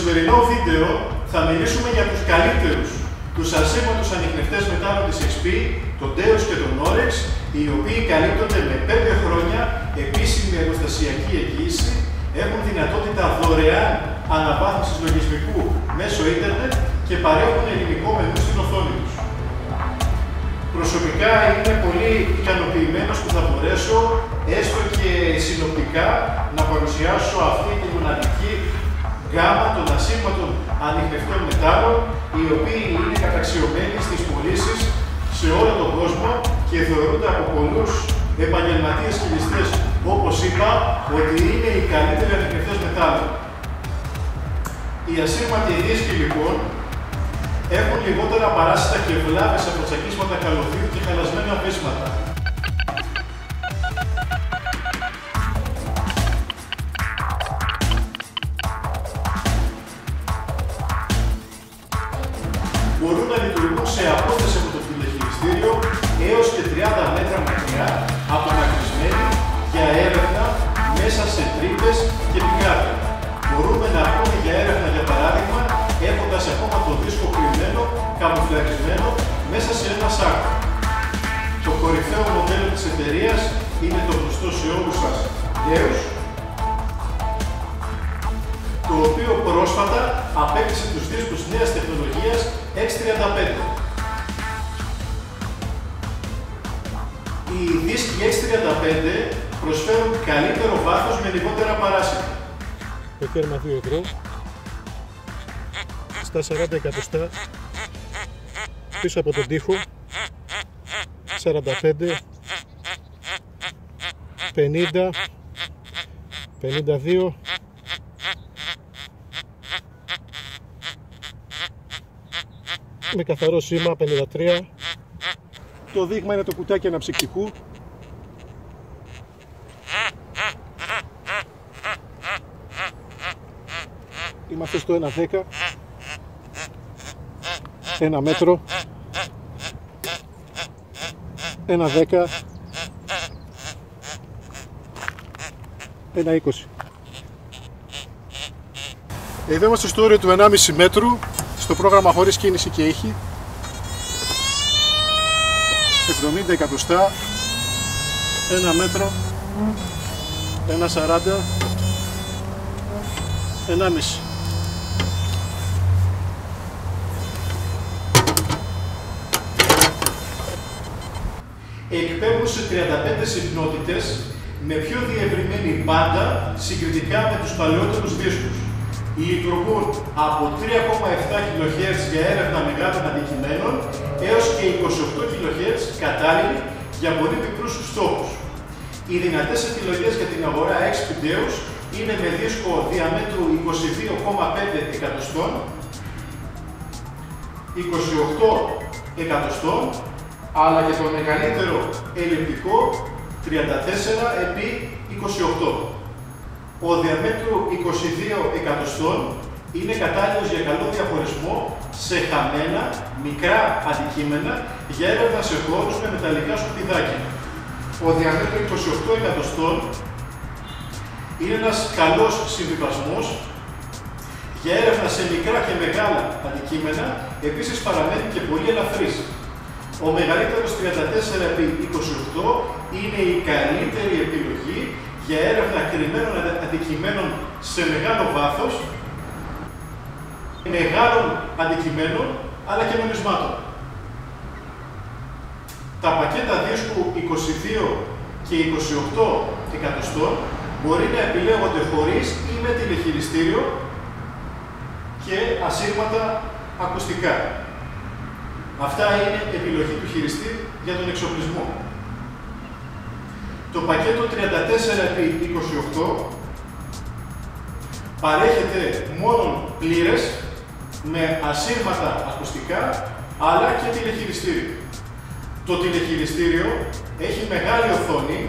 σημερινό βίντεο θα μιλήσουμε για τους καλύτερους, τους ασύρματους ανιχνευτές μετάλλων της XP, τον Deus και τον Orex, οι οποίοι καλύπτονται με 5 χρόνια επίσημη εργοστασιακή εγγύηση, έχουν δυνατότητα δωρεάν αναβάθμισης λογισμικού μέσω ίντερνετ και παρέχουν ελληνικό μενού στην οθόνη τους. Προσωπικά είμαι πολύ ικανοποιημένος που θα μπορέσω έστω και συνοπτικά να παρουσιάσω αυτή τη μοναδική γκάμα των ασύρματων ανιχνευτών μετάλλων, οι οποίοι είναι καταξιωμένοι στις πωλήσεις σε όλο τον κόσμο και θεωρούνται από πολλούς επαγγελματίες χειριστές, όπως είπα, ότι είναι οι καλύτεροι ανιχνευτές μετάλλων. Οι ασύρματοι δίσκοι λοιπόν έχουν λιγότερα παράσιτα και βλάβες από τσακίσματα καλωδίου και χαλασμένα βίσματα. Μπορούν να λειτουργούν σε απόσταση από το τηλεχειριστήριο έως και 30 μέτρα μακριά, απομακρυσμένοι για έρευνα μέσα σε τρύπες και πικάρια. Μπορούμε να πούμε για έρευνα, για παράδειγμα, έχοντας ακόμα το δίσκο κρυμμένο, καμουφλαρισμένο μέσα σε ένα σάκο. Το κορυφαίο μοντέλο της εταιρείας είναι το γνωστό σε όλους σας Deus, το οποίο πρόσφατα απέκτησε τους δίσκους νέας τεχνολογίας X35. Οι δίσκοι X35 προσφέρουν καλύτερο βάθος με λιγότερα παράσιτα. Το τέρμα 2 ευρώ, στα 40 εκατοστά, πίσω από τον τοίχο, 45, 50, 52, με καθαρό σήμα 53. Το δείγμα είναι το κουτάκι αναψυκτικού. Είμαστε στο 1,10, 1 μέτρο, 1,10, 1,20. Εδώ είμαστε στο όριο του 1,5 μέτρου, στο πρόγραμμα χωρίς κίνηση και ήχη. 70 εκατοστά, 1 μέτρο, 1,40, 1,5. Εκπέμπουν σε 35 συχνότητες με πιο διευρυμένη μπάντα συγκριτικά με τους παλαιότερους δίσκους. Λειτουργούν από 3,7 kHz για έρευνα μεγάλων αντικειμένων έως και 28 kHz κατάλληλοι για πολύ μικρούς στόχους. Οι δυνατές επιλογές για την αγορά XP Deus είναι με δίσκο διαμέτρου 22,5 εκατοστών, 28 εκατοστών, αλλά και το μεγαλύτερο ελλειπτικό 34x28. Ο διαμέτρου 22 εκατοστών είναι κατάλληλος για καλό διαχωρισμό σε χαμένα, μικρά αντικείμενα για έρευνα σε χώρους με μεταλλικά σκουπιδάκια. Ο διαμέτρου 28 εκατοστών είναι ένας καλός συμβιβασμός για έρευνα σε μικρά και μεγάλα αντικείμενα, επίσης παραμένει και πολύ ελαφρύς. Ο μεγαλύτερος 34x28 είναι η καλύτερη επιλογή για έρευνα κρυμμένων αντικειμένων σε μεγάλο βάθος, μεγάλων αντικειμένων αλλά και νομισμάτων. Τα πακέτα δίσκου 22 και 28 εκατοστών μπορεί να επιλέγονται χωρίς ή με τηλεχειριστήριο και ασύρματα ακουστικά. Αυτά είναι επιλογή του χειριστή για τον εξοπλισμό. Το πακέτο 34x28 παρέχεται μόνο πλήρες με ασύρματα ακουστικά αλλά και τηλεχειριστήριο. Το τηλεχειριστήριο έχει μεγάλη οθόνη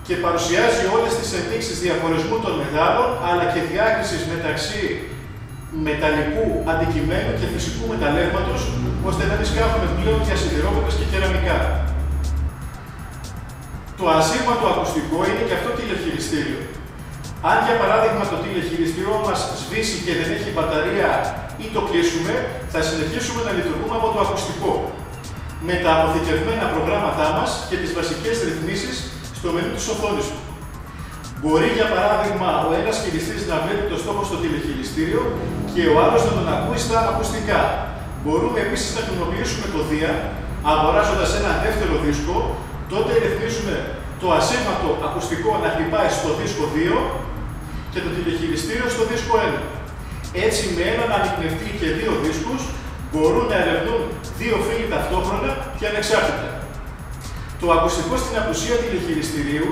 και παρουσιάζει όλες τις ενδείξεις διαχωρισμού των μετάλλων αλλά και διάκρισης μεταξύ μεταλλικού αντικειμένου και φυσικού μεταλλεύματος, ώστε να μην σκάφουμε πλέον για σιδηρόπλοκες και κεραμικά. Το ασύρματο ακουστικό είναι και αυτό τηλεχειριστήριο. Αν για παράδειγμα το τηλεχειριστήριό μας σβήσει και δεν έχει μπαταρία ή το κλείσουμε, θα συνεχίσουμε να λειτουργούμε από το ακουστικό, με τα αποθηκευμένα προγράμματά μας και τις βασικές ρυθμίσεις στο μενού της οθόνης του. Μπορεί για παράδειγμα ο ένας χειριστής να βλέπει το στόχο στο τηλεχειριστήριο και ο άλλος να τον ακούει στα ακουστικά. Μπορούμε επίσης να χρησιμοποιήσουμε το δία, αγοράζοντας ένα δεύτερο δίσκο, τότε ρυθμίζουμε το ασύρματο ακουστικό να χτυπάει στο δίσκο 2 και το τηλεχειριστήριο στο δίσκο 1. Έτσι με έναν ανιχνευτή και δύο δίσκους μπορούν να ερευνούν δύο φύλλοι ταυτόχρονα και ανεξάρτητα. Το ακουστικό στην απουσία τηλεχειριστηρίου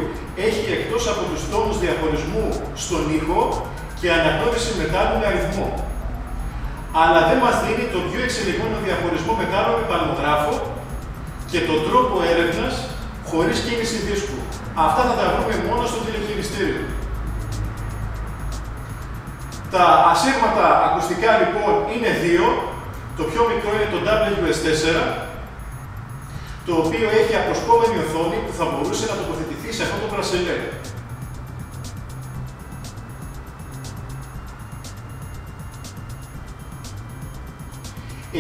έχει εκτός από τους τόνους διαχωρισμού στον ήχο και αναγνώριση μετάλλου με αριθμό. Αλλά δεν μας δίνει το πιο εξελιγμένο διαχωρισμό μετάλλων με παλμογράφο και τον τρόπο έρευνας χωρίς κίνηση δίσκου. Αυτά θα τα βρούμε μόνο στο τηλεχειριστήριο. Τα ασύρματα ακουστικά λοιπόν είναι δύο. Το πιο μικρό είναι το WS4, το οποίο έχει απροσκόμενη οθόνη που θα μπορούσε να τοποθετηθεί σε αυτό το μπρασελέ.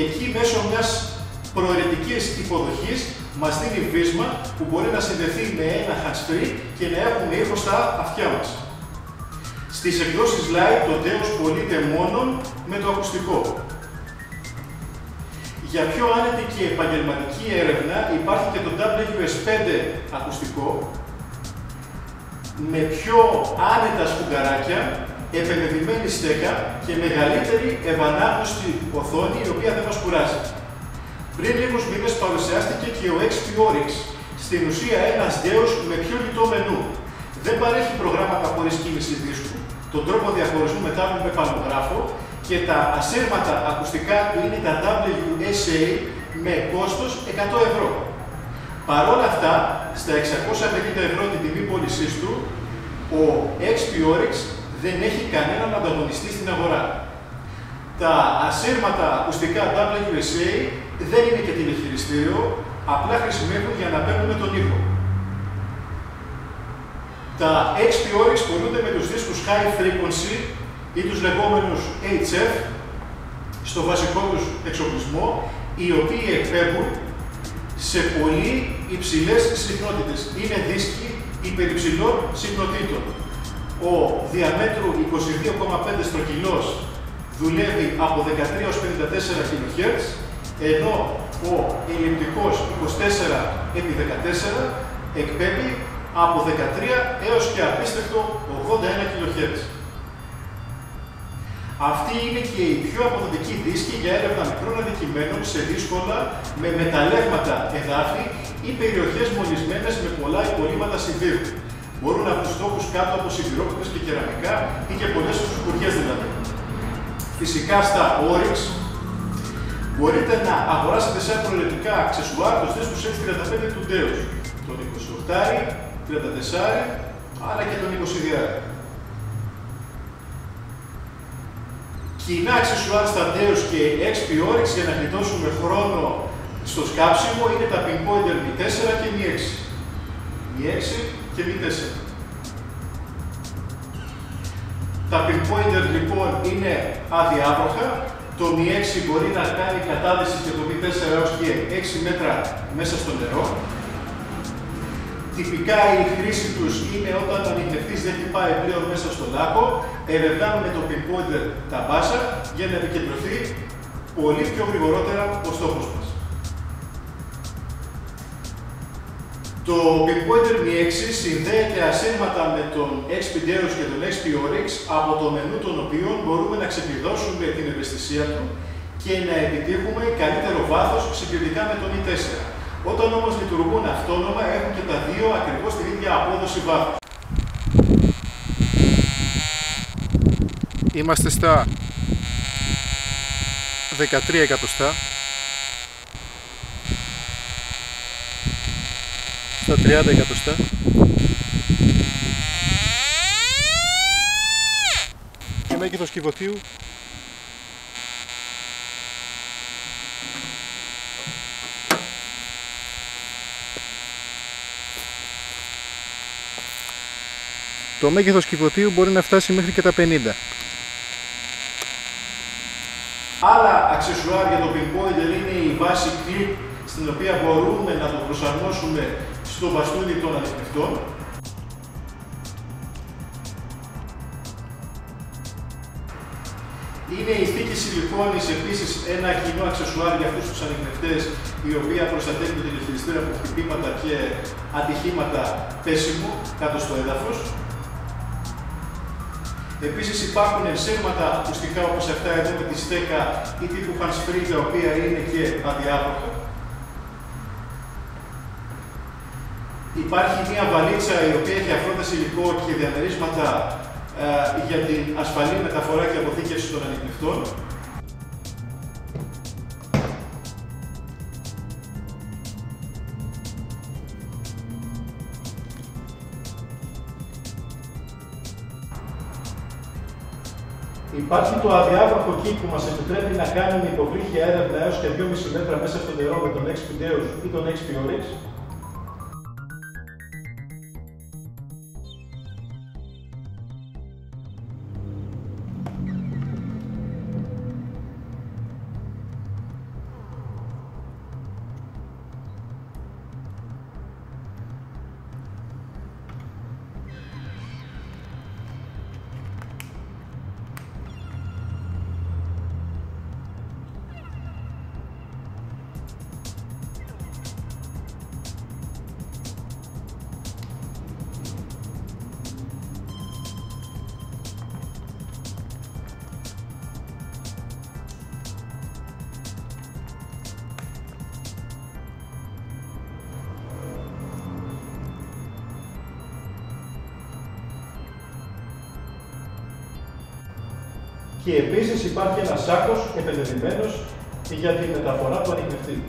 Εκεί μέσω μιας προαιρετικής υποδοχής μας δίνει βίσμα που μπορεί να συνδεθεί με ένα hands-free και να έχουμε ήχο στα αυτιά μας. Στις εκδόσεις Lite το Deus πωλείται μόνο με το ακουστικό. Για πιο άνετη και επαγγελματική έρευνα υπάρχει και το WS5 ακουστικό με πιο άνετα σφουγγαράκια, επενδυμένη στέκα και μεγαλύτερη ευανάγνωστη οθόνη η οποία δεν μας κουράζει. Πριν λίγους μήνες παρουσιάστηκε και ο XP Oryx, στην ουσία ένας Deus με πιο λιτό μενού. Δεν παρέχει προγράμματα χωρίς κίνηση δίσκου, τον τρόπο διαχωρισμού μετάλλων με παλμογράφο και τα ασύρματα ακουστικά του είναι τα WSA με κόστος 100 ευρώ. Παρ' όλα αυτά, στα 650 ευρώ την τιμή πώλησής του, ο XP Oryx δεν έχει κανέναν ανταγωνιστή στην αγορά. Τα ασύρματα ακουστικά WSA δεν είναι και τηλεχειριστήριο, απλά χρησιμεύουν για να παίρνουν τον ήχο. Τα XP Oryx πωλούνται με τους δίσκους High Frequency ή τους λεγόμενους HF στο βασικό τους εξοπλισμό, οι οποίοι εκπέμπουν σε πολύ υψηλές συχνότητες. Είναι δίσκοι υπερυψηλών συχνοτήτων. Ο διαμέτρου 22,5 στρογγυλός δουλεύει από 13 έως 54 kHz, ενώ ο ελλειπτικός 24x14 εκπέμπει από 13 έως και απίστευτο 81 kHz. Αυτή είναι και η πιο αποδοτική δίσκη για έρευνα μικρών αντικειμένων σε δύσκολα, με μεταλλεύματα εδάφη ή περιοχές μολυσμένες με πολλά υπολείμματα σιδήρου. Μπορούν να έχουν στόχους κάτω από σιδηρόπλουτες και κεραμικά ή και πολλές φουσκουριές δηλαδή. Φυσικά στα Oryx μπορείτε να αγοράσετε σαν προαιρετικά αξεσουάρ τους δίσκους X35 του Deus, τον 28, 34, αλλά και τον 22. Κοινά αξεσουάρ στα Deus και XP Oryx για να γλιτώσουμε χρόνο στο σκάψιμο είναι τα pinpointer Mi 4 και Mi 6. Mi 6 και Mi 4. Τα pinpointer λοιπόν είναι αδιάβροχα. Το Mi 6 μπορεί να κάνει κατάδυση και το Mi 4 έως και 6 μέτρα μέσα στο νερό. Τυπικά η χρήση τους είναι όταν ο ανιχνευτής δεν χτυπάει πλέον μέσα στο λάκκο, ερευνάμε με το pinpointer τα μπάσα για να επικεντρωθεί πολύ πιο γρηγορότερα ο στόχος μας. Το pinpointer Mi 6 συνδέεται ασύρματα με τον XP Deus και τον XP Oryx, από το μενού των οποίων μπορούμε να ξεκλειδώσουμε την ευαισθησία του και να επιτύχουμε καλύτερο βάθος συγκριτικά με τον Mi 4. Όταν όμως λειτουργούν αυτόνομα, έχουν και τα δύο ακριβώς την ίδια απόδοση βάθους. Είμαστε στα 13 εκατοστά. Στα 30 εκατοστά. Και μέγεθος κυβωτίου Το μέγεθος κυβωτίου μπορεί να φτάσει μέχρι και τα 50. Άλλα αξεσουάρ για το pinboiler είναι η βάση clip, στην οποία μπορούμε να το προσαρμόσουμε στο μπαστούνι των ανιχνευτών. Είναι η θήκη σιλικόνης, επίσης ένα κοινό αξεσουάρ για αυτούς τους ανιχνευτές, η οποία προστατεύει το τηλεχειριστήριο από χτυπήματα και ατυχήματα πέσιμου κάτω στο έδαφος. Επίσης υπάρχουν ενσέρματα ακουστικά όπως αυτά εδώ με τη στέκα ή τύπου hands-free, τα οποία είναι και αδιάβροχα. Υπάρχει μια βαλίτσα η οποία έχει αφρόντες υλικό και διαμερίσματα για την ασφαλή μεταφορά και αποθήκευση των ανιχνευτών. Υπάρχει το αδιάβροχο kit που μας επιτρέπει να κάνουμε υποβρύχια έρευνα έως και 2,5 μέτρα μέσα στο νερό με τον XP-Deus ή τον XP-Oryx. Και επίσης υπάρχει ένας σάκος επενδυμένος για τη μεταφορά του ανιχνευτή.